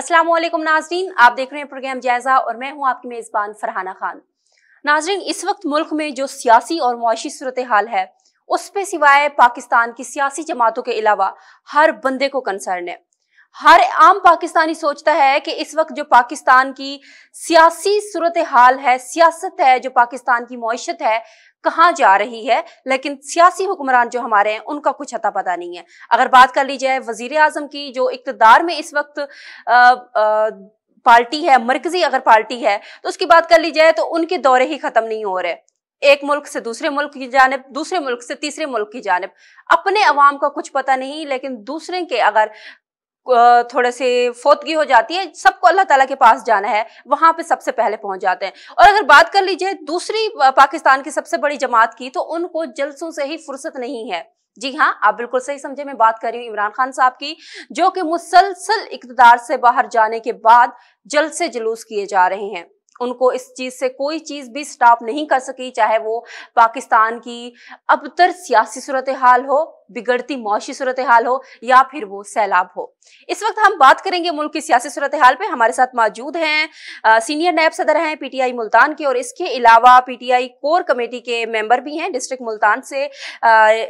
अस्सलाम वालेकुम नाजरीन, आप देख रहे हैं प्रोग्राम जायजा और मैं हूं आपकी मेजबान फरहाना खान। नाजरीन, इस वक्त मुल्क में जो सियासी और मुआशी सूरत हाल है उस पे सिवाय पाकिस्तान की सियासी जमातों के अलावा हर बंदे को कंसर्न है। हर आम पाकिस्तानी सोचता है कि इस वक्त जो पाकिस्तान की सियासी सूरत हाल है, सियासत है, जो पाकिस्तान की मईशत है, कहाँ जा रही है, लेकिन सियासी हुक्मरान जो हमारे हैं उनका कुछ अता पता नहीं है। अगर बात कर ली जाए वजीर आजम की, जो इक्तदार में इस वक्त पार्टी है, मरकजी अगर पार्टी है, तो उसकी बात कर ली जाए तो उनके दौरे ही खत्म नहीं हो रहे। एक मुल्क से दूसरे मुल्क की जानिब, दूसरे मुल्क से तीसरे मुल्क की जानिब, अपने अवाम का कुछ पता नहीं, लेकिन दूसरे के अगर थोड़े से फौतगी हो जाती है, सबको अल्लाह ताला के पास जाना है, वहां पे सबसे पहले पहुंच जाते हैं। और अगर बात कर लीजिए दूसरी पाकिस्तान की सबसे बड़ी जमात की, तो उनको जलसों से ही फुर्सत नहीं है। जी हाँ, आप बिल्कुल सही समझे, मैं बात कर रही हूँ इमरान खान साहब की, जो कि मुसलसल इक़्तिदार से बाहर जाने के बाद जलसे जुलूस किए जा रहे हैं। उनको इस चीज से कोई चीज भी स्टॉप नहीं कर सकी, चाहे वो पाकिस्तान की अबतर सियासी सूरत हाल हो, बिगड़ती मौशी सूरत हाल हो, या फिर वो सैलाब हो। इस वक्त हम बात करेंगे मुल्क की सियासी सूरत हाल पे। हमारे साथ मौजूद हैं सीनियर नायब सदर हैं पीटीआई मुल्तान के, और इसके अलावा पीटीआई कोर कमेटी के मेंबर भी हैं डिस्ट्रिक्ट मुल्तान से,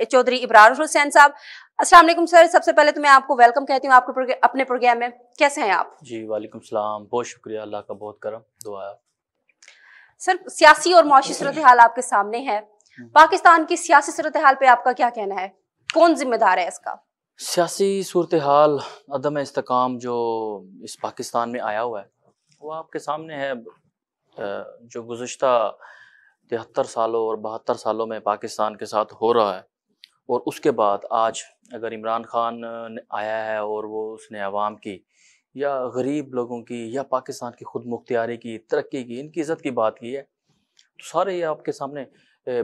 चौधरी इब्रार हुसैन साहब। अस्सलाम वालेकुम सर, सबसे पहले तो मैं आपको वेलकम कहती हूँ आपके अपने प्रोग्राम में। कैसे हैं आप? जी वालेकुम सलाम, बहुत शुक्रिया, अल्लाह का बहुत करम दुआ है। सर, सियासी और मुआशी सूरत हाल आपके सामने है। पाकिस्तान की सियासी सूरत हाल पे आपका क्या कहना है? कौन जिम्मेदार है इसका? सियासी सूरत हाल, अदम इस्तेकाम जो इस पाकिस्तान में आया हुआ है वो आपके सामने है। जो गुज़श्ता 73 सालों और 72 सालों में पाकिस्तान के साथ हो रहा है, और उसके बाद आज अगर इमरान खान आया है और वो उसने अवाम की या गरीब लोगों की या पाकिस्तान की खुद मुख्तियारी की, तरक्की की, इनकी इज़्ज़त की बात की है, तो सारे ये आपके सामने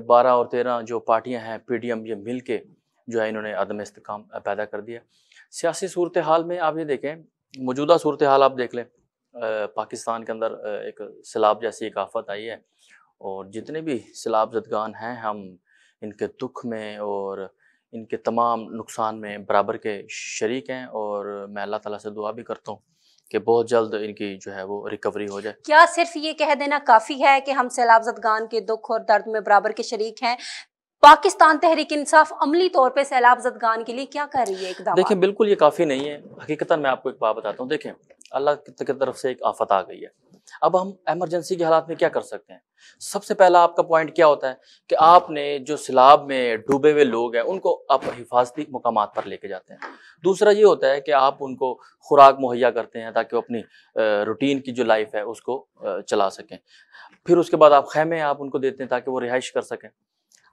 12 और 13 जो पार्टियां हैं, पीडीएम, ये मिल के जो है इन्होंने अदम इस्तेकाम पैदा कर दिया। सियासी सूरत हाल में आप ये देखें, मौजूदा सूरत हाल आप देख लें, पाकिस्तान के अंदर एक सैलाब जैसी एक आफत आई है, और जितने भी सैलाब ज़दगान हैं, हम इनके दुख में और इनके तमाम नुकसान में बराबर के शरीक हैं, और मैं अल्लाह ताला से दुआ भी करता हूँ कि बहुत जल्द इनकी जो है वो रिकवरी हो जाए। क्या सिर्फ ये कह देना काफी है कि हम सैलाब ज़दगान के दुख और दर्द में बराबर के शरीक हैं? पाकिस्तान तहरीक इंसाफ अमली तौर पे सैलाब ज़दगान के लिए क्या कर रही है इकदाम? देखें, बिल्कुल ये काफ़ी नहीं है। हकीकतन मैं आपको एक बात बताता हूँ। देखें, अल्लाह की तरफ से एक आफत आ गई है। अब हम इमरजेंसी के हालात में क्या कर सकते हैं? सबसे पहला आपका पॉइंट क्या होता है कि आपने जो सैलाब में डूबे हुए लोग हैं उनको आप हिफाजती मकामात पर लेके जाते हैं। दूसरा ये होता है कि आप उनको खुराक मुहैया करते हैं ताकि वो अपनी रूटीन की जो लाइफ है उसको चला सकें। फिर उसके बाद आप खैमे आप उनको देते हैं ताकि वो रिहाइश कर सकें।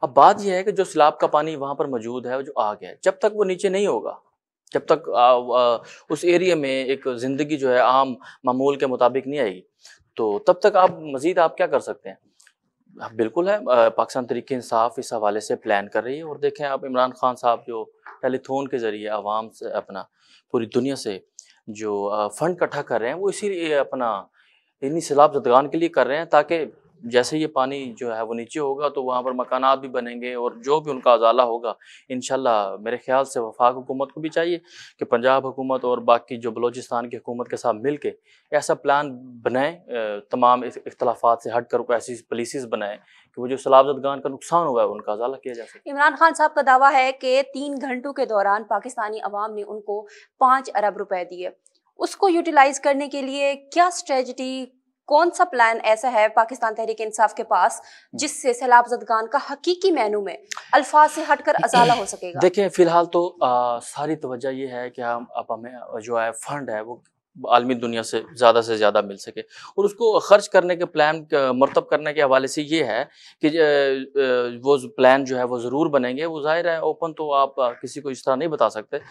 अब बात यह है कि जो सैलाब का पानी वहाँ पर मौजूद है, जो आ गया है, जब तक वो नीचे नहीं होगा, जब तक उस एरिया में एक ज़िंदगी जो है आम मामूल के मुताबिक नहीं आएगी, तो तब तक आप मज़ीद आप क्या कर सकते हैं? हाँ, बिल्कुल है, पाकिस्तान तहरीक-ए-इंसाफ इस हवाले से प्लान कर रही है, और देखें आप इमरान खान साहब जो टेलीथॉन के ज़रिए आवाम से, अपना पूरी दुनिया से जो फ़ंड इकट्ठा कर रहे हैं, वो इसीलिए अपना इन्हीं सैलाब ज़दगान के लिए कर रहे हैं, ताकि जैसे ये पानी जो है वो नीचे होगा तो वहाँ पर मकानात भी बनेंगे, और जो भी उनका अज़ाला होगा इंशाल्लाह, मेरे ख्याल से वफाक हुकूमत को भी चाहिए कि पंजाब हुकूमत और बाकी जो बलोचिस्तान की हुकूमत के साथ मिल के ऐसा प्लान बनाएं, तमाम इख्तलाफात से हट कर कोई ऐसी पॉलिसीज़ बनाएं कि वो जो सैलाब ज़दगान का नुकसान हुआ है उनका अज़ाला किया जा सके। इमरान खान साहब का दावा है कि 3 घंटों के दौरान पाकिस्तानी अवाम ने उनको 5 अरब रुपए दिए। उसको यूटिलाइज करने के लिए क्या स्ट्रेटजी, कौन सा प्लान ऐसा है पाकिस्तान तहरीक इंसाफ के पास जिससे सैलाब ज़दगान का हकीकी मैनू में अल्फाज से हटकर अजाला हो सकेगा? देखें, फ़िलहाल तो सारी तवज्जो ये है कि हम अब हमें जो है फ़ंड है वो आलमी दुनिया से ज़्यादा मिल सके, और उसको ख़र्च करने के प्लान मरतब करने के हवाले से ये है कि वो प्लान जो है वो ज़रूर बनेंगे। वो ज़ाहिर है ओपन तो आप किसी को इस तरह नहीं बता सकते।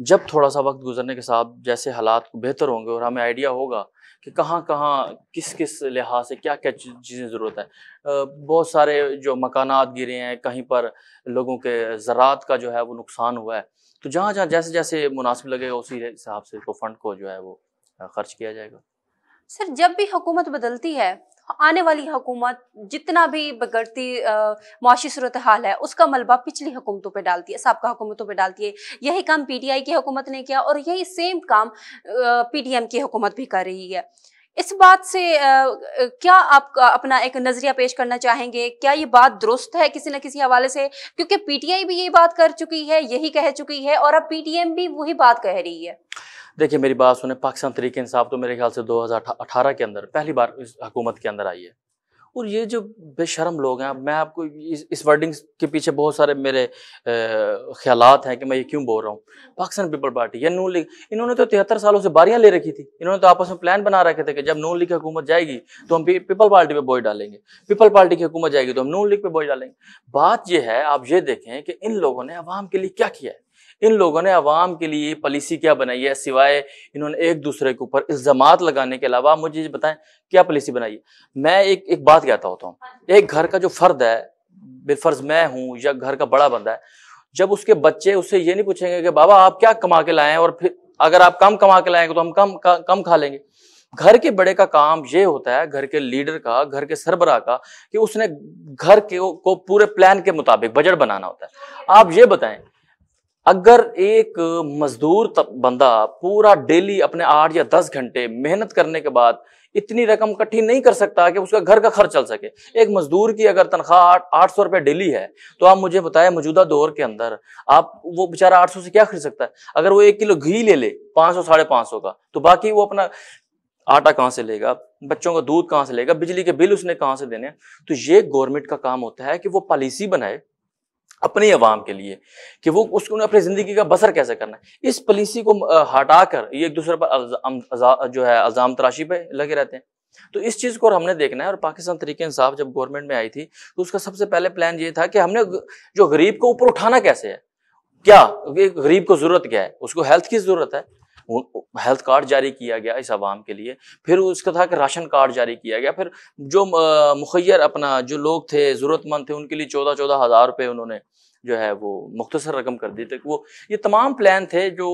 जब थोड़ा-सा वक़्त गुज़रने के साथ जैसे हालात बेहतर होंगे और हमें आइडिया होगा कि कहाँ-कहाँ, किस-किस लिहाज से क्या-क्या चीज़ें ज़रूरत है। बहुत सारे जो मकानात गिरे हैं, कहीं पर लोगों के ज़राअत का जो है वो नुकसान हुआ है, तो जहाँ-जहाँ जैसे-जैसे मुनासिब लगेगा उसी हिसाब से को फ़ंड को जो है वो खर्च किया जाएगा। सर, जब भी हुकूमत बदलती है, आने वाली हुकूमत जितना भी बिगड़ती मुआशी सूरत हाल है उसका मलबा पिछली हुकूमतों पे डालती है, साबका हुकूमतों पे डालती है। यही काम पीटीआई की हुकूमत ने किया और यही सेम काम पीडीएम की हुकूमत भी कर रही है। इस बात से क्या आप अपना एक नजरिया पेश करना चाहेंगे? क्या ये बात दुरुस्त है किसी न किसी हवाले से? क्योंकि पीटीआई भी यही बात कर चुकी है, यही कह चुकी है, और अब पीटीएम भी वही बात कह रही है। देखिए मेरी बात सुने, पाकिस्तान तहरीक इंसाफ तो मेरे ख्याल से 2018 के अंदर पहली बार इस हुकूमत के अंदर आई है। और ये जो बेशरम लोग हैं, मैं आपको इस वर्डिंग के पीछे बहुत सारे मेरे ख्यालात हैं कि मैं ये क्यों बोल रहा हूँ। पाकिस्तान पीपल पार्टी या नून लीग, इन्होंने तो 73 सालों से बारियां ले रखी थी। इन्होंने तो आपस में प्लान बना रखे थे कि जब नून लीग की हुकूमत जाएगी तो हम पीपल पार्टी पे बोझ डालेंगे, पीपल पार्टी की हुकूमत जाएगी तो हम नून लीग पे बोझ डालेंगे। बात यह है, आप ये देखें कि इन लोगों ने अवाम के लिए क्या किया है। इन लोगों ने अवाम के लिए पॉलिसी क्या बनाई है, सिवाय इन्होंने एक दूसरे के ऊपर इल्जामात लगाने के अलावा मुझे ये बताएं क्या पॉलिसी बनाई है। मैं एक बात कहता होता हूँ, एक घर का जो फर्द है, बेफर्ज मैं हूँ या घर का बड़ा बंदा है, जब उसके बच्चे उससे ये नहीं पूछेंगे कि बाबा आप क्या कमा के लाए हैं, और फिर अगर आप कम कमा के लाएंगे तो हम कम खा लेंगे। घर के बड़े का काम ये होता है, घर के लीडर का, घर के सरबराह का, कि उसने घर के को पूरे प्लान के मुताबिक बजट बनाना होता है। आप ये बताएं, अगर एक मजदूर बंदा पूरा डेली अपने 8 या 10 घंटे मेहनत करने के बाद इतनी रकम इकट्ठी नहीं कर सकता कि उसका घर का खर्च चल सके, एक मजदूर की अगर तनख्वाह 800 रुपए डेली है, तो आप मुझे बताएं मौजूदा दौर के अंदर आप वो बेचारा 800 से क्या खरीद सकता है। अगर वो 1 किलो घी ले ले 500 550 का, तो बाकी वो अपना आटा कहाँ से लेगा, बच्चों का दूध कहाँ से लेगा, बिजली के बिल उसने कहाँ से देने। तो ये गवर्नमेंट का काम होता है कि वो पॉलिसी बनाए अपनी अवाम के लिए कि वो उसको अपनी जिंदगी का बसर कैसे करना है। इस पॉलिसी को हटाकर ये एक दूसरे पर जो है अल्जाम तराशी पे लगे रहते हैं। तो इस चीज को हमने देखना है। और पाकिस्तान तहरीक इंसाफ जब गवर्नमेंट में आई थी तो उसका सबसे पहले प्लान ये था कि हमने जो गरीब को ऊपर उठाना कैसे है, क्या गरीब को जरूरत क्या है, उसको हेल्थ की जरूरत है, हेल्थ कार्ड जारी किया गया इस आवाम के लिए। फिर उसका था कि राशन कार्ड जारी किया गया। फिर जो मुखैर अपना जो लोग थे जरूरतमंद थे उनके लिए 14 हज़ार रुपये उन्होंने जो है वो मुख्तसर रकम कर दी थी। वो ये तमाम प्लान थे जो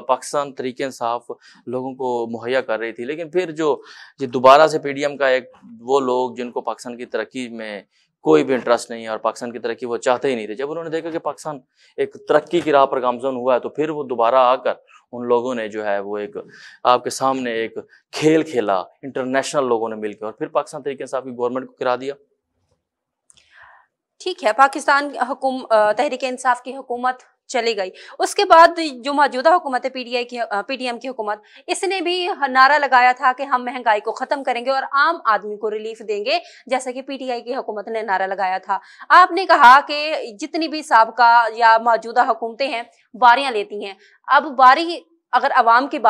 पाकिस्तान तहरीक इंसाफ लोगों को मुहैया कर रही थी। लेकिन फिर जो दोबारा से पीडीएम का एक वो लोग जिनको पाकिस्तान की तरक्की में कोई भी इंटरेस्ट नहीं है और पाकिस्तान की तरक्की वो चाहते ही नहीं थे, जब उन्होंने देखा कि पाकिस्तान एक तरक्की की राह पर गामजन हुआ है, तो फिर वो दोबारा आकर उन लोगों ने जो है वो एक आपके सामने एक खेल खेला, इंटरनेशनल लोगों ने मिलकर, और फिर पाकिस्तान तहरीक इंसाफ की गवर्नमेंट को गिरा दिया। ठीक है, पाकिस्तान तहरीक इंसाफ की हुकूमत चली गई, उसके बाद जो मौजूदा हुकूमत है पीडीएम की हुकूमत, इसने भी नारा लगाया था कि हम महंगाई को खत्म करेंगे और आम आदमी को रिलीफ देंगे, जैसा कि पीटीआई की हुकूमत ने नारा लगाया था। आपने कहा कि जितनी भी साबका या मौजूदा हुकूमतें हैं बारियां लेती हैं, अब बारी अगर अवाम की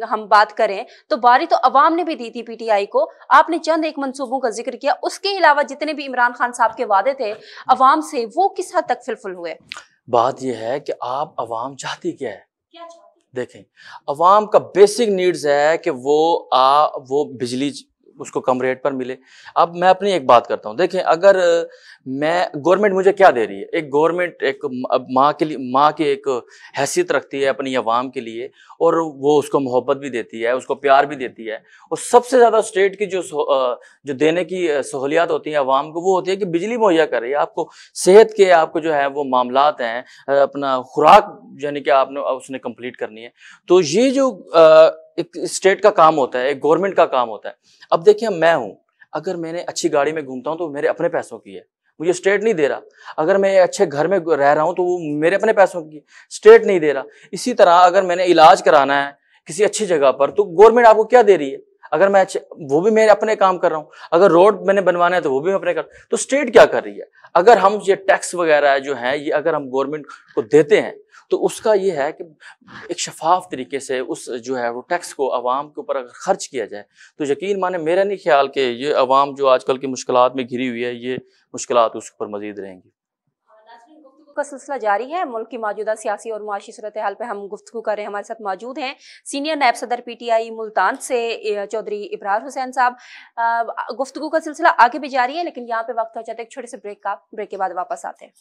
हम बात करें तो बारी तो अवाम ने भी दी थी पीटीआई को। आपने चंद एक मंसूबों का जिक्र किया, उसके अलावा जितने भी इमरान खान साहब के वादे थे अवाम से, वो किस हद तक फुलफिल हुए? बात यह है कि आप अवाम चाहती क्या है। देखें, अवाम का बेसिक नीड्स है कि वो बिजली उसको कम रेट पर मिले। अब मैं अपनी एक बात करता हूँ, देखें अगर मैं गवर्नमेंट मुझे क्या दे रही है, एक गवर्नमेंट एक माँ की एक हैसियत रखती है अपनी अवाम के लिए, और वो उसको मोहब्बत भी देती है, उसको प्यार भी देती है। और सबसे ज़्यादा स्टेट की जो देने की सहूलियात होती हैं अवाम को, वो होती है कि बिजली मुहैया कर रही है आपको, सेहत के आपको जो है वो मामलात हैं, अपना खुराक यानी कि आपने उसने कंप्लीट करनी है। तो ये जो एक स्टेट का काम होता है, एक गवर्नमेंट का काम होता है। अब देखिए मैं हूं, अगर मैंने अच्छी गाड़ी में घूमता हूं तो मेरे अपने पैसों की है, मुझे स्टेट नहीं दे रहा। अगर मैं अच्छे घर में रह रहा हूं तो वो मेरे अपने पैसों की, स्टेट नहीं दे रहा। इसी तरह अगर मैंने इलाज कराना है किसी अच्छी जगह पर तो गवर्नमेंट आपको क्या दे रही है, अगर मैं वो भी मेरे अपने काम कर रहा हूँ। अगर रोड मैंने बनवाना है तो वो भी मैं अपने कर, तो स्टेट क्या कर रही है। अगर हम ये टैक्स वगैरह जो है ये अगर हम गवर्नमेंट को देते हैं तो उसका ये है कि एक शफाफ तरीके से उस जो है वो टैक्स को आवाम के ऊपर अगर खर्च किया जाए तो यकीन माने मेरा नहीं ख्याल कि ये आवाम जो आजकल की मुश्किलात में घिरी हुई है ये मुश्किलात उसके ऊपर मजीद रहेंगी। का सिलसिला जारी है, मुल्क की मौजूदा सियासी और मुआशी सूरत हाल पे हम गुफ्तगू कर रहे हैं। हमारे साथ मौजूद हैं सीनियर नायब सदर पीटीआई मुल्तान से चौधरी इब्रार हुसैन साहब। गुफ्तगू का सिलसिला आगे भी जारी है, लेकिन यहाँ पे वक्त हो जाता है एक छोटे से ब्रेक के बाद वापस आते हैं।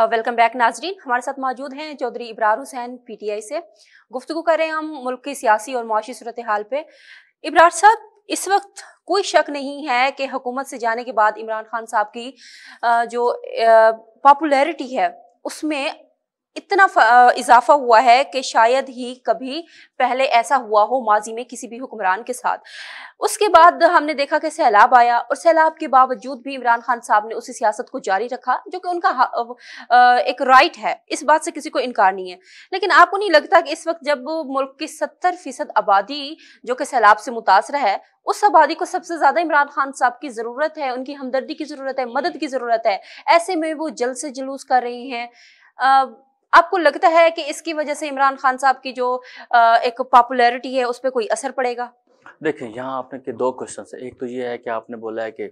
वेलकम बैक नाजरीन। हमारे साथ मौजूद हैं चौधरी इब्रार हुसैन पीटीआई से। गुफ्तगू कर रहे हैं हम मुल्क की सियासी और मुआशी सूरत हाल पे। इब्रार साहब, इस वक्त कोई शक नहीं है कि हुकूमत से जाने के बाद इमरान खान साहब की जो पॉपुलैरिटी है उसमें इतना इजाफा हुआ है कि शायद ही कभी पहले ऐसा हुआ हो माजी में किसी भी हुक्मरान के साथ। उसके बाद हमने देखा कि सैलाब आया और सैलाब के बावजूद भी इमरान खान साहब ने उसी सियासत को जारी रखा जो कि उनका एक राइट है, इस बात से किसी को इनकार नहीं है। लेकिन आपको नहीं लगता कि इस वक्त जब मुल्क की 70% आबादी जो कि सैलाब से मुतासर है, उस आबादी को सबसे ज्यादा इमरान खान साहब की जरूरत है, उनकी हमदर्दी की जरूरत है, मदद की जरूरत है, ऐसे में वो जल्द से जुलूस कर रहे हैं? आपको लगता है कि इसकी वजह से इमरान खान साहब की जो एक पॉपुलैरिटी है उस पर कोई असर पड़ेगा? देखिए, यहाँ आपने के दो क्वेश्चन है। एक तो ये है कि आपने बोला है कि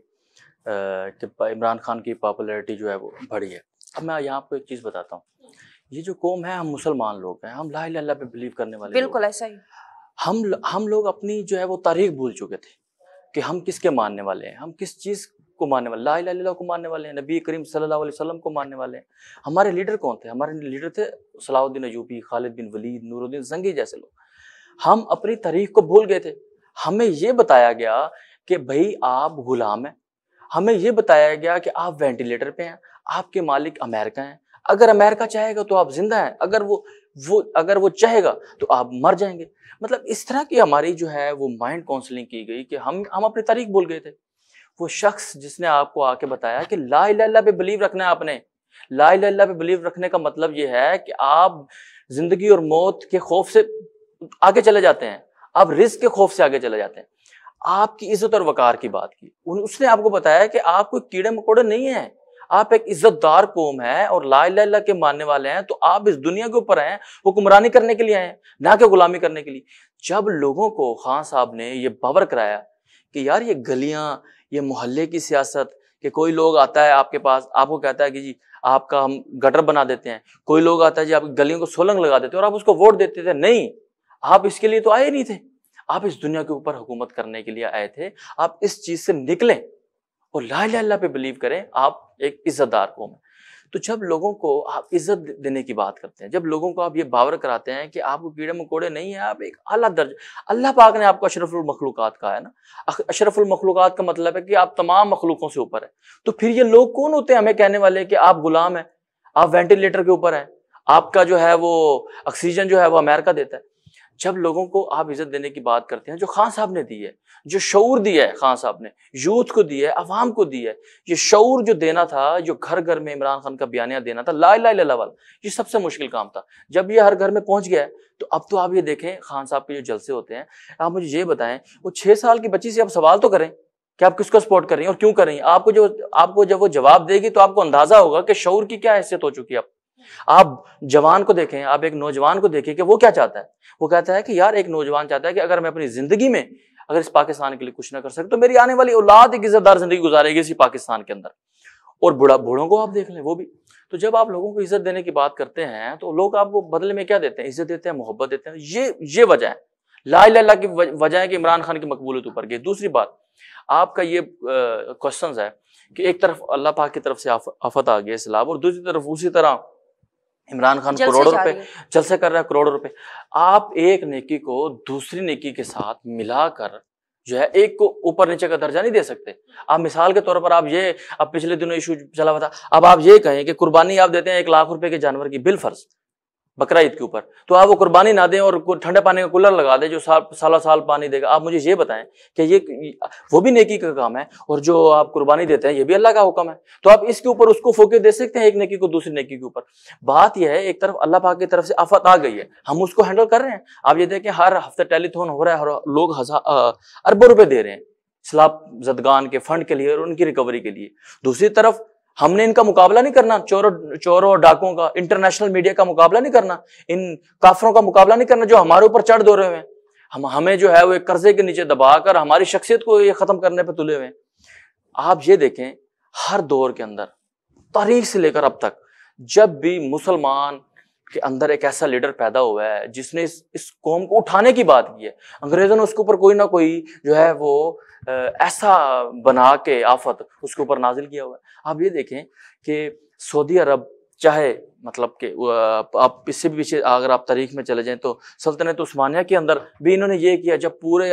इमरान खान की पॉपुलैरिटी जो है वो बढ़ी है। अब मैं यहाँ आपको एक चीज़ बताता हूँ। ये जो कौम है, हम मुसलमान लोग हैं, हम ला इलाहा इल्लल्लाह पे बिलीव करने वाले बिल्कुल ऐसा ही। हम लोग अपनी जो है वो तारीख भूल चुके थे कि हम किसके मानने वाले हैं, हम किस चीज़ को मानने वाले, ला इलाहा इल्लल्लाह को मानने वाले हैं, नबी करीम सल्लल्लाहु अलैहि वसल्लम को मानने वाले हैं। हमारे लीडर कौन थे? हमारे लीडर थे सलाहुद्दीन अय्यूबी, खालिद बिन वलीद, नूरुद्दीन जंगी जैसे लोग। हम अपनी तारीख को भूल गए थे। हमें ये बताया गया कि भाई आप गुलाम हैं, हमें ये बताया गया कि आप वेंटिलेटर पे हैं, आपके मालिक अमेरिका हैं। अगर अमेरिका चाहेगा तो आप जिंदा हैं, अगर वो चाहेगा तो आप मर जाएंगे। मतलब इस तरह की हमारी जो है वो माइंड काउंसलिंग की गई कि हम अपनी तारीख भूल गए थे। वो शख्स जिसने आपको आके बताया कि ला इलाहा इल्लल्लाह पे बिलीव रखना है आपने, ला इलाहा इल्लल्लाह पे बिलीव रखने का मतलब ये है कि आप जिंदगी और मौत के खौफ से आगे चले जाते हैं, आप रिस्क के खौफ से आगे चले जाते हैं। आपकी इज्जत और वकार की बात की, उसने आपको बताया कि आप कोई कीड़े मकोड़े नहीं है, आप एक इज्जतदार कौम है और ला इलाहा इल्लल्लाह के मानने वाले हैं। तो आप इस दुनिया के ऊपर हैं, हुक्मरानी करने के लिए आए हैं, ना कि गुलामी करने के लिए। जब लोगों को खान साहब ने ये बावर कराया कि यार ये गलियां, ये मोहल्ले की सियासत, कि कोई लोग आता है आपके पास, आपको कहता है कि जी आपका हम गटर बना देते हैं, कोई लोग आता है जी आपकी गलियों को सोलंग लगा देते हैं और आप उसको वोट देते थे। नहीं, आप इसके लिए तो आए नहीं थे, आप इस दुनिया के ऊपर हुकूमत करने के लिए आए थे। आप इस चीज से निकलें और ला इलाहा इल्लल्लाह पे बिलीव करें, आप एक इज्जतदार कौम है। तो जब लोगों को आप इज्जत देने की बात करते हैं, जब लोगों को आप ये बावर कराते हैं कि आपको कीड़े मकोड़े नहीं है, आप एक आला दर्ज, अल्लाह पाक ने आपको अशरफुल मखलूकात कहा है ना। अशरफुल मखलूकात का मतलब है कि आप तमाम मखलूकों से ऊपर है। तो फिर ये लोग कौन होते हैं हमें कहने वाले कि आप गुलाम हैं, आप वेंटिलेटर के ऊपर हैं, आपका जो है वो ऑक्सीजन जो है वो अमेरिका देता है। जब लोगों को आप इज्जत देने की बात करते हैं, जो खान साहब ने दी है, जो शऊर दिया है खान साहब ने, यूथ को दिया है, अवाम को दिया है, ये शऊर जो देना था, जो घर घर में इमरान खान का बयानिया देना था, ला इलाहा इल्लल्लाह वाला, ये सबसे मुश्किल काम था। जब ये हर घर में पहुंच गया है, तो अब तो आप ये देखें खान साहब के जो जलसे होते हैं, आप मुझे ये बताएं, वो 6 साल की बच्ची से आप सवाल तो करें कि आप किसको सपोर्ट कर रही हैं और क्यों कर रही हैं। आपको जब वो जवाब देगी तो आपको अंदाजा होगा कि शऊर की क्या हैसियत हो चुकी है। आप जवान को देखें, आप एक नौजवान को देखें कि वो क्या चाहता है। वो कहता है कि यार एक नौजवान चाहता है कि अगर मैं अपनी जिंदगी में अगर इस पाकिस्तान के लिए कुछ ना कर सके तो मेरी आने वाली औलाद एक इज्जतदार जिंदगी गुजारेगी इसी पाकिस्तान के अंदर। और बूढ़ों को आप देख लें, वो भी। तो जब आप लोगों को इज्जत देने की बात करते हैं तो लोग आपको बदले में क्या देते हैं? इज्जत देते हैं, मोहब्बत देते हैं। ये वजह है, ला इलाहा इल्लल्लाह की वजह है कि इमरान खान की मकबूलियत ऊपर गई। दूसरी बात, आपका ये क्वेश्चन है कि एक तरफ अल्लाह पाक की तरफ से आफत आ गई सैलाब, और दूसरी तरफ उसी तरह इमरान खान करोड़ों रुपए जलसे कर रहा है, करोड़ों रुपए। आप एक नेकी को दूसरी नेकी के साथ मिलाकर जो है एक को ऊपर नीचे का दर्जा नहीं दे सकते। आप मिसाल के तौर पर अब पिछले दिनों इशू चला हुआ था, अब आप ये कहें कि कुर्बानी आप देते हैं 1 लाख रुपए के जानवर की, बिल फर्ज बकरा ईद के ऊपर, तो आप वो कुर्बानी ना दें और ठंडे पानी का कूलर लगा दें जो सालों साल पानी देगा। आप मुझे ये बताएं कि ये वो भी नेकी का काम है और जो आप कुर्बानी देते हैं ये भी अल्लाह का हुक्म है। तो आप इसके ऊपर उसको फोके दे सकते हैं, एक नेकी को दूसरी नेकी के ऊपर। बात यह है, एक तरफ अल्लाह पाक की तरफ से आफत आ गई है, हम उसको हैंडल कर रहे हैं। आप ये देखें हर हफ्ते टेलीथॉन हो रहा है और लोग अरबों रुपए दे रहे हैं सैलाब ज़दगान के फंड के लिए और उनकी रिकवरी के लिए। दूसरी तरफ हमने इनका मुकाबला नहीं करना, चोरों और डाकों का, इंटरनेशनल मीडिया का मुकाबला नहीं करना, इन काफरों का मुकाबला नहीं करना जो हमारे ऊपर चढ़ दो रहे हैं। हमें जो है वो एक कर्जे के नीचे दबाकर हमारी शख्सियत को ये खत्म करने पे तुले हुए हैं। आप ये देखें हर दौर के अंदर, तारीख से लेकर अब तक, जब भी मुसलमान के अंदर एक ऐसा लीडर पैदा हुआ है जिसने इस कौम को उठाने की बात की है, अंग्रेजों ने उसके ऊपर कोई ना कोई जो है वो ऐसा बना के आफत उसके ऊपर नाजिल किया हुआ है। आप ये देखें कि सऊदी अरब चाहे मतलब कि आप इससे भी पीछे अगर आप तारीख में चले जाएं तो सल्तनत उस्मानिया के अंदर भी इन्होंने ये किया, जब पूरे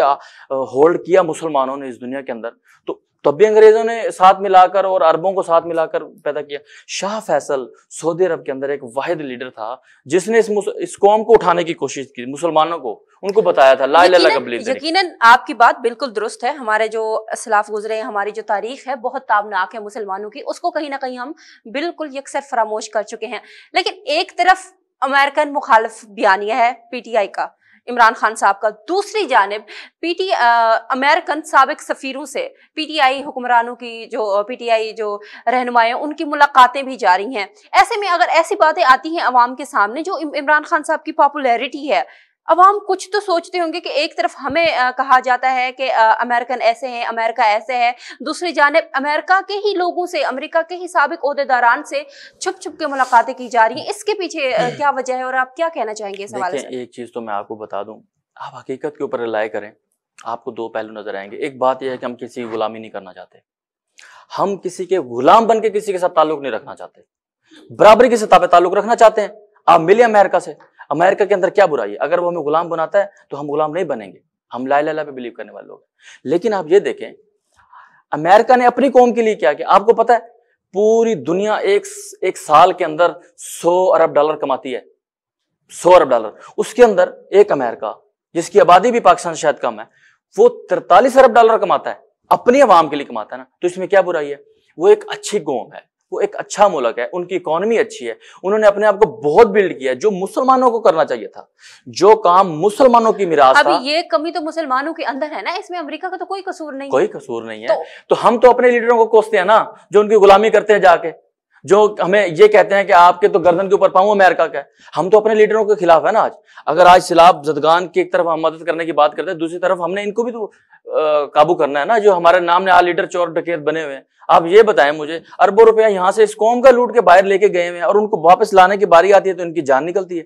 होल्ड किया मुसलमानों ने इस दुनिया के अंदर, तो तब भी अंग्रेजों ने साथ मिलाकर और अरबों को साथ मिलाकर पैदा किया। शाह फैसल सऊदी अरब के अंदर एक वाहिद लीडर था जिसने इस कौम को उठाने की कोशिश की, मुसलमानों को, उनको बताया था ला इलाहा इल्लल्लाह का बिलीव। यकीनन आपकी बात बिल्कुल दुरुस्त है। हमारे जो असलाफ गुजरे हैं, हमारी जो तारीख है बहुत ताबनाक है मुसलमानों की, उसको कहीं ना कहीं हम बिल्कुल यकसर फरामोश कर चुके हैं। लेकिन एक तरफ अमेरिकन मुखालिफ बयानिया है पीटीआई का, इमरान खान साहब का, दूसरी जानिब अमेरिकन साबिक सफीरों से पीटीआई हुक्मरानों की जो पीटीआई जो रहनुमाएं उनकी मुलाकातें भी जारी हैं। ऐसे में अगर ऐसी बातें आती हैं अवाम के सामने, जो इमरान खान साहब की पॉपुलैरिटी है, अवाम कुछ तो सोचते होंगे कि एक तरफ हमें कहा जाता है कि अमेरिकन ऐसे हैं, अमेरिका ऐसे है, दूसरी जानिब अमेरिका के ही लोगों से, अमेरिका के ही साबिक ओहदेदारान से छुप छुप के मुलाकातें की जा रही हैं। इसके पीछे क्या वजह है और आप क्या कहना चाहेंगे इस हवाले से? एक चीज तो मैं आपको बता दूं, आप हकीकत के ऊपर रिलाय करें, आपको दो पहलू नजर आएंगे। एक बात यह है कि हम किसी की गुलामी नहीं करना चाहते, हम किसी के गुलाम बन के किसी के साथ ताल्लुक नहीं रखना चाहते, बराबरी के साथ ताल्लुक रखना चाहते हैं। आप मिले अमेरिका से, अमेरिका के अंदर क्या बुराई है? अगर वो हमें गुलाम बनाता है तो हम गुलाम नहीं बनेंगे, हम ला इलाहा इल्लल्लाह पे बिलीव करने वाले लोग हैं। लेकिन आप ये देखें अमेरिका ने अपनी कौम के लिए क्या किया। आपको पता है पूरी दुनिया एक साल के अंदर 100 अरब डॉलर कमाती है, 100 अरब डॉलर। उसके अंदर एक अमेरिका जिसकी आबादी भी पाकिस्तान से शायद कम है, वो 43 अरब डॉलर कमाता है, अपनी आवाम के लिए कमाता है ना। तो इसमें क्या बुराई है? वो एक अच्छी कौम है, वो एक अच्छा मुल्क है, उनकी इकोनॉमी अच्छी है, उन्होंने अपने आप को बहुत बिल्ड किया है, जो मुसलमानों को करना चाहिए था, जो काम मुसलमानों की मिरास था। अभी ये कमी तो मुसलमानों के अंदर है ना, इसमें अमेरिका का तो कोई कसूर नहीं, कोई कसूर नहीं है। तो हम तो अपने लीडरों को कोसते हैं ना, जो उनकी गुलामी करते हैं जाके, जो हमें ये कहते हैं कि आपके तो गर्दन के ऊपर पाऊं अमेरिका का है। हम तो अपने लीडरों के खिलाफ है ना आज। अगर आज सैलाब जदगान की एक तरफ हम मदद करने की बात करते हैं, दूसरी तरफ हमने इनको भी तो काबू करना है ना, जो हमारे नाम ने लीडर चोर डकैत बने हुए हैं। आप ये बताएं मुझे, अरबों रुपया यहां से इस कौम का लूट के बाहर लेके गए हुए हैं और उनको वापस लाने की बारी आती है तो इनकी जान निकलती है।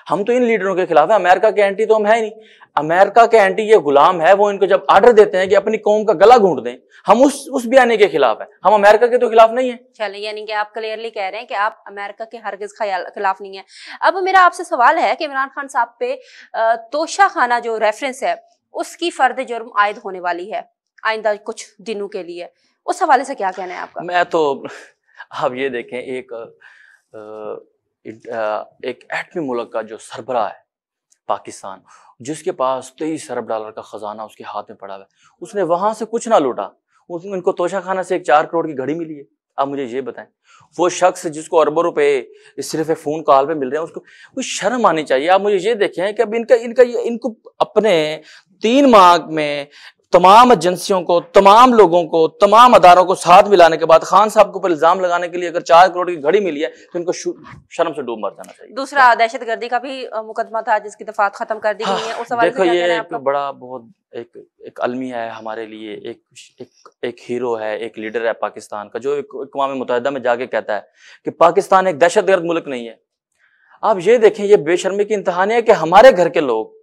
हम तो इन लीडरों के खिलाफ है, अमेरिका के एंटी तो हम है ही नहीं। अमेरिका के एंटी ये गुलाम है, वो इनको जब आर्डर देते हैं कि अपनी कौम का गला घूंट दें, हम उस बयाने के खिलाफ है, हम अमेरिका के तो खिलाफ नहीं है। चलिए, यानी कि आप क्लियरली कह रहे हैं कि आप अमेरिका के हरगिज खिलाफ नहीं है। अब मेरा आपसे सवाल है कि इमरान खान साहब पे तोशा खाना जो रेफरेंस है उसकी फर्द जुर्म आयद होने वाली है आइंदा कुछ दिनों के लिए, उस हवाले से क्या कहना है आपका? मैं तो आप ये देखें, एक एटमी मुल्क का जो सरबराह है पाकिस्तान, जिसके पास 23 अरब डॉलर का खजाना उसके हाथ में पड़ा हुआ है, उसने वहां से कुछ ना लूटा, उनको तोशा खाना से एक 4 करोड़ की घड़ी मिली है। आप मुझे ये बताएं, वो शख्स जिसको अरबों रुपए सिर्फ फोन कॉल पे मिल रहे हैं, उसको कोई शर्म आनी चाहिए। आप मुझे ये देखें कि अब इनको अपने 3 माह में तमाम एजेंसियों को, तमाम लोगों को, तमाम अदारों को साथ मिलाने के बाद खान साहब के ऊपर इल्जाम लगाने के लिए अगर 4 करोड़ की घड़ी मिली है तो इनको शर्म से डूब मर जाना चाहिए। दूसरा दहशतगर्दी का भी मुकदमा था जिसकी दफात खत्म कर दी गई है, उस हवाले देखो से क्या ये कहना है एक आपका? बड़ा बहुत एक अलमिया है हमारे लिए, एक हीरो है, एक लीडर है पाकिस्तान का, जो अक़वाम मुत्तहिदा में जाके कहता है कि पाकिस्तान एक दहशतगर्द मुल्क नहीं है। आप ये देखें, ये बेशर्मी की इंतहानी है कि हमारे घर के लोग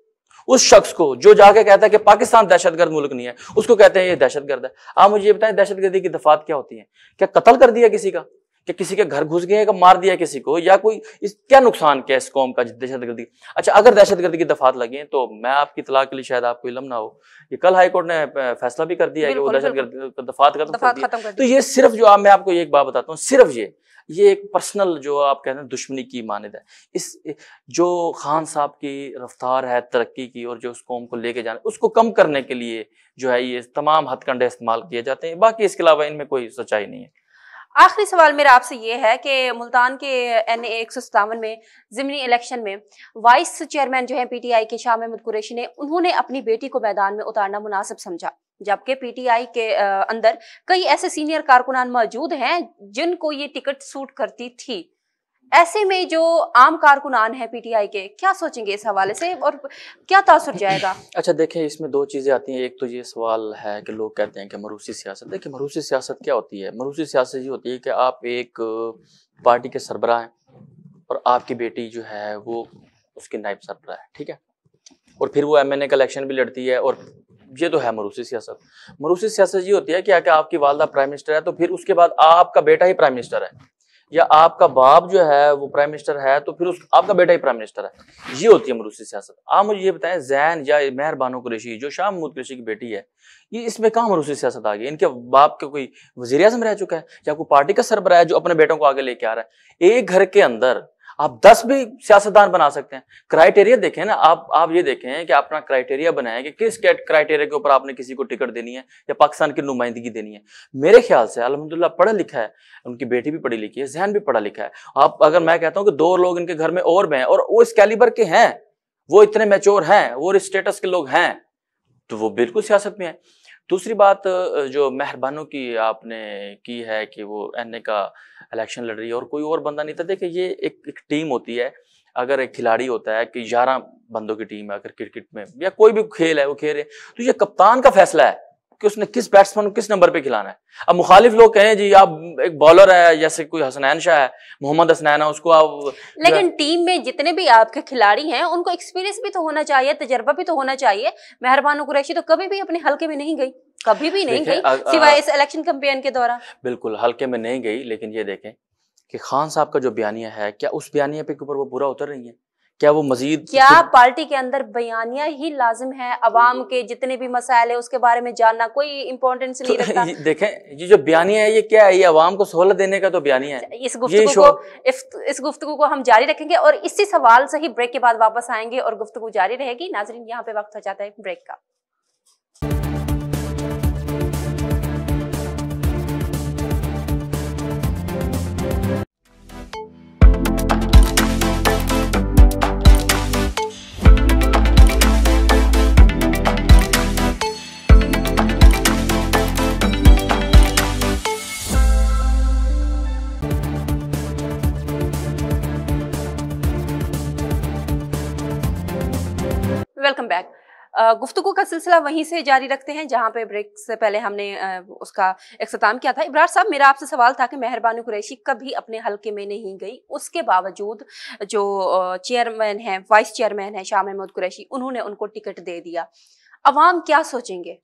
उस शख्स को जो जाके कहता है कि पाकिस्तान दहशतगर्द मुल्क नहीं है, उसको कहते हैं ये दहशतगर्द है। आप मुझे ये बताएं, दहशतगर्दी की दफात क्या होती है? क्या कत्ल कर दिया किसी का, क्या किसी के घर घुस गए, मार दिया किसी को, या कोई क्या नुकसान क्या इस कौम का दहशतगर्दी? अच्छा, अगर दहशतगर्दी की दफात लगी है तो मैं आपकी इत्तला के लिए शायद आपको इल्म ना हो, ये कल हाई कोर्ट ने फैसला भी कर दिया है कि वो दहशतगर्द दफात खत्म कर दिया। तो ये सिर्फ जो मैं आपको एक बात बताता हूँ, सिर्फ ये एक पर्सनल जो आप कहते हैं दुश्मनी की मानद है। इस जो खान साहब की रफ्तार है तरक्की की और जो उस कौम को लेके जाना, उसको कम करने के लिए जो है ये तमाम हथकंडे इस्तेमाल किए जाते हैं। बाकी इसके अलावा इनमें कोई सच्चाई नहीं है। आखिरी सवाल मेरा आपसे ये है कि मुल्तान के NA 157 में ज़िमनी इलेक्शन में वाइस चेयरमैन जो है PTI के शाह महमूद कुरैशी ने, उन्होंने अपनी बेटी को मैदान में उतारना मुनासिब समझा, जबकि PTI के अंदर कई ऐसे सीनियर कारकुनान मौजूद हैं जिनको ये टिकट सूट करती थी। ऐसे में जो आम कारकुनान है PTI के, क्या सोचेंगे इस हवाले से और क्या तासुर जाएगा? अच्छा देखें, इसमें 2 चीज़ें आती हैं। एक तो ये सवाल है कि लोग कहते हैं कि मरूसी सियासत। देखिए, मरूसी सियासत क्या होती है? मरूसी सियासत ये होती है कि आप एक पार्टी के सरबराह हैं और आपकी बेटी जो है वो उसकी नायब सरबराह है, ठीक है, और फिर वो MNA का इलेक्शन भी लड़ती है, और ये तो है मरूसी सियासत। मरूसी सियासत ये होती है कि आपकी वालदा प्राइम मिनिस्टर है तो फिर उसके बाद आपका बेटा ही प्राइम मिनिस्टर है, या आपका बाप जो है वो प्राइम मिनिस्टर है तो फिर आपका बेटा ही प्राइम मिनिस्टर है। ये होती है मरूसी सियासत। आप मुझे ये बताएं, जैन या मेहर बानो कुरैशी जो शाह महमूद कुरैशी की बेटी है, ये इसमें कहाँ मरूसी सियासत आ गई? इनके बाप का कोई वजीर आज़म रह चुका है या कोई पार्टी का सरबराह है जो अपने बेटों को आगे लेके आ रहा है? एक घर के अंदर आप 10 भी सियासतदान बना सकते हैं। क्राइटेरिया देखें ना, आप ये देखें कि अपना क्राइटेरिया बनाएं कि किस क्राइटेरिया के ऊपर आपने किसी को टिकट देनी है या पाकिस्तान की नुमाइंदगी देनी है। मेरे ख्याल से अल्हम्दुलिल्लाह पढ़ा लिखा है, उनकी बेटी भी पढ़ी लिखी है, जहन भी पढ़ा लिखा है। आप अगर मैं कहता हूं कि 2 लोग इनके घर में और भी हैं और वो इस कैलिबर के हैं, वो इतने मैच्योर हैं, वो स्टेटस के लोग हैं, तो वो बिल्कुल सियासत में है। दूसरी बात जो मेहर बानो की आपने की है कि वो एनए का इलेक्शन लड़ रही है और कोई और बंदा नहीं था। देखिए ये एक टीम होती है। अगर एक खिलाड़ी होता है कि 11 बंदों की टीम है, अगर क्रिकेट में या कोई भी खेल है वो खेल रहे, तो ये कप्तान का फैसला है कि उसने किस बैट्समैन को किस नंबर पे खिलाना है। अब मुखालिफ लोग कहें जी आप एक बॉलर है, जैसे कोई हसनैन शाह है, मोहम्मद हसनैन है, उसको आप, लेकिन टीम में जितने भी आपके खिलाड़ी हैं उनको एक्सपीरियंस भी तो होना चाहिए, तजर्बा भी तो होना चाहिए। मेहर बानो कुरैशी तो कभी भी अपने हल्के में नहीं गई, कभी भी नहीं गई, सिवाय इस इलेक्शन कैंपेन के दौरान। बिल्कुल हल्के में नहीं गई। लेकिन ये देखें कि खान साहब का जो बयानिया है, क्या उस बयानिया पे ऊपर वो पूरा उतर रही है? क्या वो मजीद, क्या पार्टी के अंदर बयानिया ही लाजिम है? अवाम के जितने भी मसाइल है उसके बारे में जानना कोई इंपॉर्टेंस नहीं रखता। देखें ये जो बयानिया है ये क्या है? ये अवाम को सहूलत देने का तो बयानिया है। इस गुफ्तगू को हम जारी रखेंगे और इसी सवाल से ही ब्रेक के बाद वापस आएंगे और गुफ्तगू जारी रहेगी। नाजरीन, यहाँ पे वक्त हो जाता है ब्रेक का। Welcome back. गुफ्तगू का सिलसिला वहीं से जारी रखते हैं जहां पे ब्रेक से पहले हमने उसका इख्तिताम किया था। इब्रार साहब, मेरा आपसे सवाल था कि मेहर बानो कुरैशी कभी अपने हल्के में नहीं गई, उसके बावजूद जो चेयरमैन है, वाइस चेयरमैन है शाह महमूद कुरैशी, उन्होंने उनको टिकट दे दिया। अवाम क्या सोचेंगे?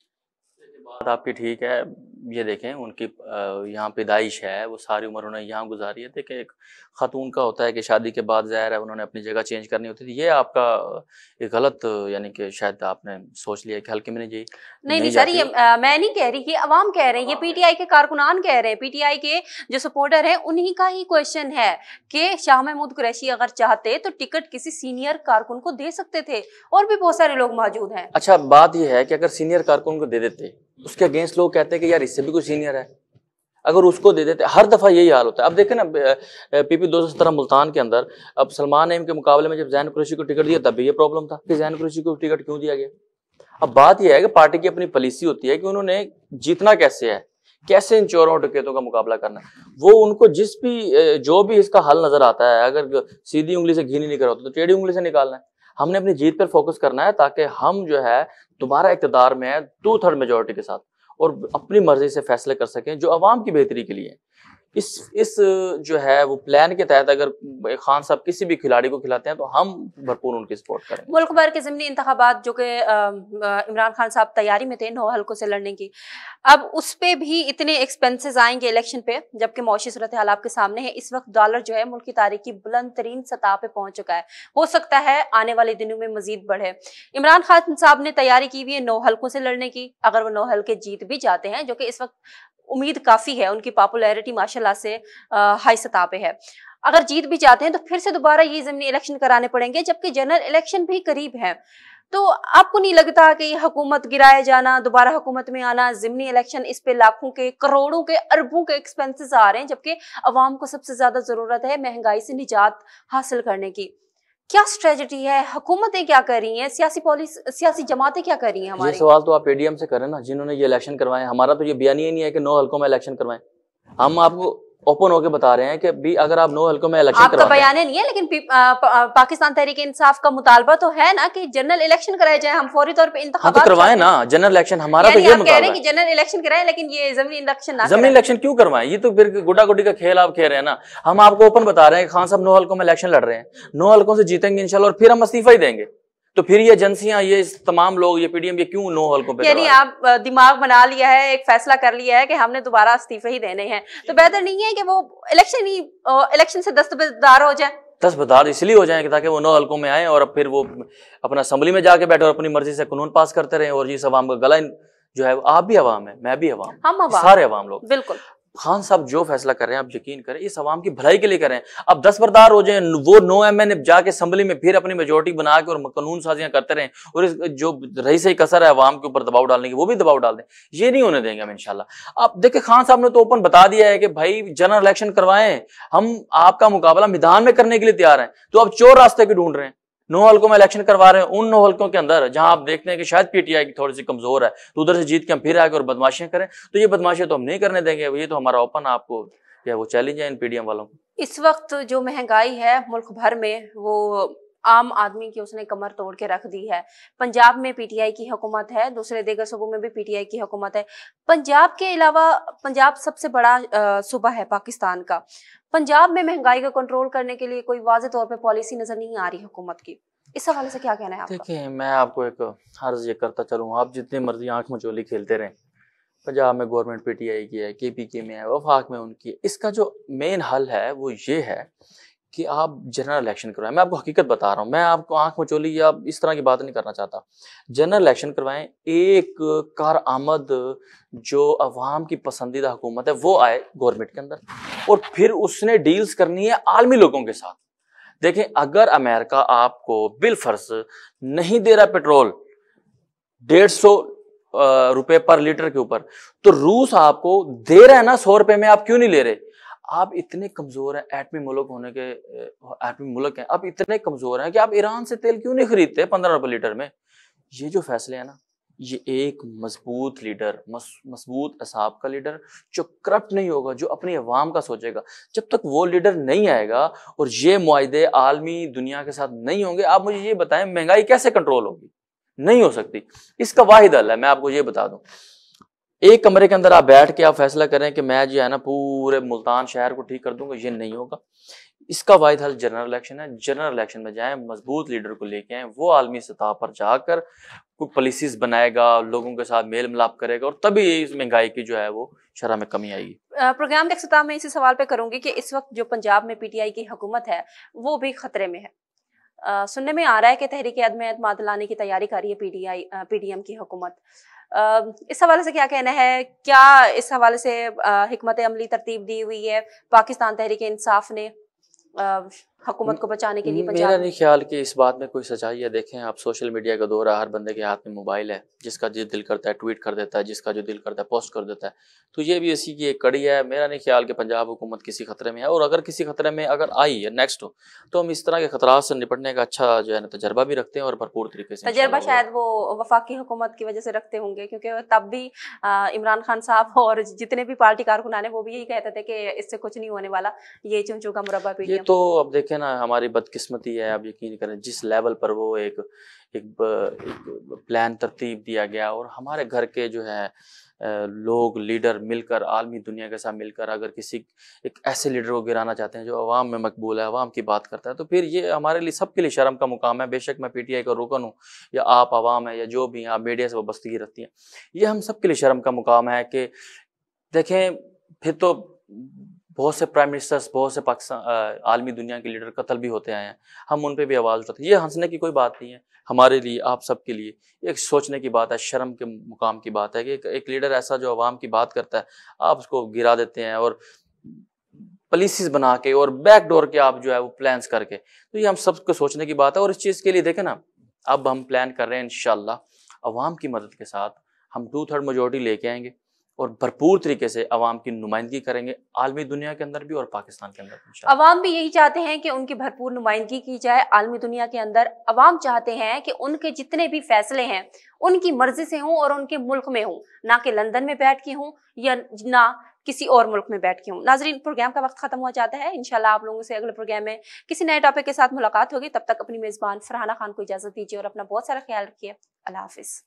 बात आपकी ठीक है। ये देखें उनकी यहाँ पैदाइश है, वो सारी उम्र उन्होंने यहाँ गुजारी है। देखें एक खातून का होता है कि शादी के बाद ज़ाहिर है उन्होंने अपनी जगह चेंज करनी होती थी। ये आपका एक गलत, यानी कि शायद आपने सोच लिया कि हल्के में नहीं नहीं सर, ये मैं नहीं कह रही, ये अवाम कह रहे हैं, ये पीटीआई के कारकुनान कह रहे हैं, पीटीआई के जो सपोर्टर हैं उन्हीं का ही क्वेश्चन है कि शाह महमूद कुरैशी अगर चाहते तो टिकट किसी सीनियर कारकुन को दे सकते थे, और भी बहुत सारे लोग मौजूद हैं। अच्छा, बात यह है कि अगर सीनियर कारकुन को दे देते, उसके अगेंस्ट लोग कहते हैं कि यार इससे भी कोई सीनियर है, अगर उसको दे देते। हर दफा यही हाल होता है। अब देखें ना, पीपी 217 मुल्तान के अंदर अब सलमान नईम के मुकाबले में जब जैन कुरैशी को टिकट दिया तब भी ये प्रॉब्लम था कि जैन कुरैशी को टिकट क्यों दिया गया। अब बात यह है कि पार्टी की अपनी पॉलिसी होती है कि उन्होंने जीतना कैसे है, कैसे इन चोरों डकैतों का मुकाबला करना है। वो उनको जो भी इसका हल नजर आता है, अगर सीधी उंगली से घी नहीं निकल होता तो टेढ़ी उंगली से निकालना है। हमने अपनी जीत पर फोकस करना है ताकि हम जो है दोबारा इक़्तिदार में है 2/3 मेजोरिटी के साथ और अपनी मर्जी से फैसले कर सकें जो अवाम की बेहतरी के लिए। इस जो है वो प्लान के तहत अगर खान साहब किसी भी खिलाड़ी को खिलाते हैं तो हम भरपूर उनकी सपोर्ट करेंगे। मुल्क भर के ज़िमनी इंतखाबात जो कि इमरान खान साहब तैयारी में थे 9 हल्कों से लड़ने की, अब उस पे भी इतने एक्सपेंसेस आएंगे इलेक्शन पे, जबकि मौशी सूरत हाल आपके सामने है। इस वक्त डॉलर जो है मुल्क की तारीख की बुलंद तरीन सतह पे पहुंच चुका है, हो सकता है आने वाले दिनों में मजीद बढ़े। इमरान खान साहब ने तैयारी की हुई है 9 हल्कों से लड़ने की। अगर वो 9 हल्के जीत भी जाते हैं, जो कि इस वक्त उम्मीद काफी है, उनकी पॉपुलैरिटी माशाल्लाह से हाई सतह पे है, अगर जीत भी जाते हैं तो फिर से दोबारा ये ज़मीनी इलेक्शन कराने पड़ेंगे, जबकि जनरल इलेक्शन भी करीब है। तो आपको नहीं लगता कि हुकूमत गिराए जाना, दोबारा हुकूमत में आना, ज़मीनी इलेक्शन, इस पे लाखों के, करोड़ों के, अरबों के एक्सपेंसेस आ रहे हैं, जबकि अवाम को सबसे ज्यादा जरूरत है महंगाई से निजात हासिल करने की? क्या स्ट्रेटजी है? हुकूमतें क्या कर रही हैं? सियासी जमातें क्या कर रही हैं? हमारी ये सवाल तो आप एडीएम से करें ना, जिन्होंने ये इलेक्शन करवाए। हमारा तो ये बयान ही नहीं है कि 9 हल्कों में इलेक्शन करवाएं। हम आपको ओपन होकर बता रहे हैं कि भी अगर आप 9 हल्कों में इलेक्शन आपका बयान नहीं है, लेकिन पाकिस्तान तहरीक इंसाफ का मुतालबा तो है ना कि जनरल इलेक्शन कराए जाए, हम फौरी तौर पे इंतखाबात करवाएं ना। जनरल इलेक्शन हमारा तो ये मुतालबा है कि जनरल इलेक्शन कराएं, लेकिन ये ज़मीनी इलेक्शन ना। ज़मीनी इलेक्शन क्यों करवाएं? ये तो फिर गुड्डा गुड्डी का खेल आप खेल रहे हैं ना। हम आपको ओपन बता रहे हैं कि खान साहब 9 हल्कों में इलेक्शन लड़ रहे हैं, 9 हल्कों से जीतेंगे इंशाल्लाह और फिर हम इस्तीफा ही देंगे। तो फिर ये एजेंसियां, ये तमाम लोग, ये पीडीएम, ये क्यों नो हल्कों पे? यानी आप दिमाग बना लिया है, एक फैसला कर लिया है कि हमने दोबारा इस्तीफे ही देने हैं, तो बेहतर नहीं है कि वो इलेक्शन से दस्तबरदार हो जाए? दस्तबरदार इसलिए हो जाएंगे ताकि वो नो हल्कों में आए और फिर वो अपना असेंबली में जाके बैठे और अपनी मर्जी से कानून पास करते रहे, और जिस अवाम का गला जो है, आप भी अवाम है, मैं भी अवाम, हम अवाम, सारे अवाम लोग। बिल्कुल। खान साहब जो फैसला कर रहे हैं, आप यकीन करें, इस अवाम की भलाई के लिए कर रहे हैं। अब दस्तबरदार हो जाए, वो नो एमएनए जाके असेंबली में फिर अपनी मेजोरिटी बना के और कानून साजियां करते रहें, और इस जो रही सही कसर है अवाम के ऊपर दबाव डालने की, वो भी दबाव डाल दें। ये नहीं होने देंगे हम इंशाल्लाह। अब देखिए, खान साहब ने तो ओपन बता दिया है कि भाई जनरल इलेक्शन करवाएं, हम आपका मुकाबला मैदान में करने के लिए तैयार हैं। तो अब चोर रास्ते की ढूंढ रहे हैं, नो हल्कों में इलेक्शन करवा रहे हैं, उन नो हल्कों के अंदर जहां आप देखते हैं कि शायद पीटीआई की थोड़ी सी कमजोर है, तो उधर से जीत के हम फिर आके और बदमाशियां करें। तो ये बदमाशियां तो हम नहीं करने देंगे, ये तो हमारा ओपन आपको क्या वो चैलेंज है इन पीडीएम वालों को। इस वक्त जो महंगाई है मुल्क भर में, वो आम आदमी की उसने कमर तोड़ के रख दी है। पंजाब में पीटीआई की हुकूमत है, दूसरे दीगर सूबों में भी पीटीआई की हुकूमत है। पंजाब के अलावा, पंजाब सबसे बड़ा सूबा है पाकिस्तान का, पंजाब में महंगाई को कंट्रोल करने के लिए कोई वाज़ेह तौर पे पॉलिसी नजर नहीं आ रही हुकूमत की। इस हवाले से क्या कहना है आपका? देखिए, मैं आपको एक अर्ज ये करता चलूँ, आप जितने मर्जी आंख मचोली खेलते रहें, पंजाब में गवर्नमेंट पीटीआई की है, केपीके में है, वफाक में उनकी है। इसका जो मेन हल है वो ये है कि आप जनरल इलेक्शन करवाएं। मैं आपको हकीकत बता रहा हूँ, मैं आपको आंख मचोली या इस तरह की बात नहीं करना चाहता। जनरल इलेक्शन करवाएं, एक कारआमद जो अवाम की पसंदीदा हुकूमत है वो आए गवर्नमेंट के अंदर, और फिर उसने डील्स करनी है आलमी लोगों के साथ। देखें, अगर अमेरिका आपको बिलफर्ज नहीं दे रहा पेट्रोल 150 रुपए पर लीटर के ऊपर, तो रूस आपको दे रहा है ना 100 रुपए में, आप क्यों नहीं ले रहे? आप इतने कमजोर हैं, एटमी मुल्क होने के, एटमी मुल्क हैं, आप इतने कमजोर हैं कि आप ईरान से तेल क्यों नहीं खरीदते 15 रुपए लीटर में? ये जो फैसले हैं ना, ये एक मजबूत लीडर, मजबूत असाब का लीडर जो करप्ट नहीं होगा, जो अपनी अवाम का सोचेगा, जब तक वो लीडर नहीं आएगा और ये मुआहदे आलमी दुनिया के साथ नहीं होंगे, आप मुझे ये बताएं महंगाई कैसे कंट्रोल होगी? नहीं हो सकती। इसका वाहिद हल है, मैं आपको ये बता दूं, एक कमरे के अंदर आप बैठ के आप फैसला करें कि मैं जो है ना पूरे मुल्तान शहर को ठीक कर दूंगा, ये नहीं होगा। इसका वाहिद हल जनरल इलेक्शन है। जनरल इलेक्शन में जाएं, मजबूत लीडर को लेके आए, वो आलमी सतह पर जाकर कोई पॉलिसीज बनाएगा, लोगों के साथ मेल मिलाप करेगा, और तभी इस महंगाई की जो है वो शरह में कमी आएगी। प्रोग्राम के इख्तिताम में इसी सवाल पे करूंगी कि इस वक्त जो पंजाब में पीटीआई की हुकूमत है वो भी खतरे में है। सुनने में आ रहा है कि तहरीक अदम एतमाद लाने की तैयारी कर रही है पीडीएम की हुकूमत। इस हवाले से क्या कहना है? क्या इस हवाले से हिकमत अमली तरतीब दी हुई है पाकिस्तान तहरीक इंसाफ ने हुकूमत को बचाने के लिए? मेरा नहीं ख्याल कि इस बात में कोई सच्चाई है। देखें, आप सोशल मीडिया का दौर है, हर बंदे के हाथ में मोबाइल है, जिसका जो दिल करता है ट्वीट कर देता है, जिसका जो दिल करता है पोस्ट कर देता है। तो ये भी इसी की एक कड़ी है। मेरा नहीं ख्याल कि पंजाब हुकूमत किसी खतरे में है, और अगर किसी खतरे में अगर आई है नेक्स्ट हो, तो हम इस तरह के खतरात से निपटने का अच्छा जो है ना तजर्बा भी रखते हैं, और भरपूर तरीके से तजर्बा शायद वो वफाकी हुकूमत की वजह से रखते होंगे, क्योंकि तब भी इमरान खान साहब और जितने भी पार्टी कारकुनान है वो भी यही कहते थे कि इससे कुछ नहीं होने वाला, ये चुनचू का मुरब्बा पीडीएम। ये तो अब देखें ना, हमारी बदकिस्मती है। आप यकीन करें, जिस लेवल पर वो एक प्लान तरतीब दिया गया, और हमारे घर के जो है लोग लीडर मिलकर, आलमी दुनिया के साथ मिलकर अगर किसी एक ऐसे लीडर को गिराना चाहते हैं जो अवाम में मकबूल है, अवाम की बात करता है, तो फिर ये हमारे लिए, सबके लिए शर्म का मुकाम है। बेशक मैं पीटीआई का रुकन हूँ, या आप अवाम है, या जो भी आप मीडिया से वाबस्तगी रखती हैं, ये हम सबके लिए शर्म का मुकाम है कि देखें, फिर तो बहुत से प्राइम मिनिस्टर्स, बहुत से पाकिस्तान आलमी दुनिया के लीडर कत्ल भी होते आए हैं, हम उन पे भी आवाज़ उठाते हैं। ये हंसने की कोई बात नहीं है, हमारे लिए, आप सबके लिए एक सोचने की बात है, शर्म के मुकाम की बात है कि एक लीडर ऐसा जो अवाम की बात करता है, आप उसको गिरा देते हैं, और पॉलिसीज बना के और बैक डोर के आप जो है वो प्लान्स करके। तो ये हम सबको सोचने की बात है, और इस चीज़ के लिए देखें ना, अब हम प्लान कर रहे हैं इंशाल्लाह अवाम की मदद के साथ हम 2/3 मेजोरिटी लेके आएंगे, और भरपूर तरीके से अवाम की नुमाइंदगी करेंगे, आलमी दुनिया के अंदर भी और पाकिस्तान के अंदर भी। अवाम भी यही चाहते हैं कि उनकी भरपूर नुमाइंदगी की जाए आलमी दुनिया के अंदर। अवाम चाहते हैं कि उनके जितने भी फैसले हैं उनकी मर्जी से हों और उनके मुल्क में हों, ना कि लंदन में बैठ के हों या ना किसी और मुल्क में बैठ के हों। नाजरीन, प्रोग्राम का वक्त खत्म हो जाता है। इंशाल्लाह आप लोगों से अगले प्रोग्राम में किसी नए टॉपिक के साथ मुलाकात होगी। तब तक अपनी मेजबान फरहाना खान को इजाजत दीजिए और अपना बहुत सारा ख्याल रखिए। अल्लाह हाफिज।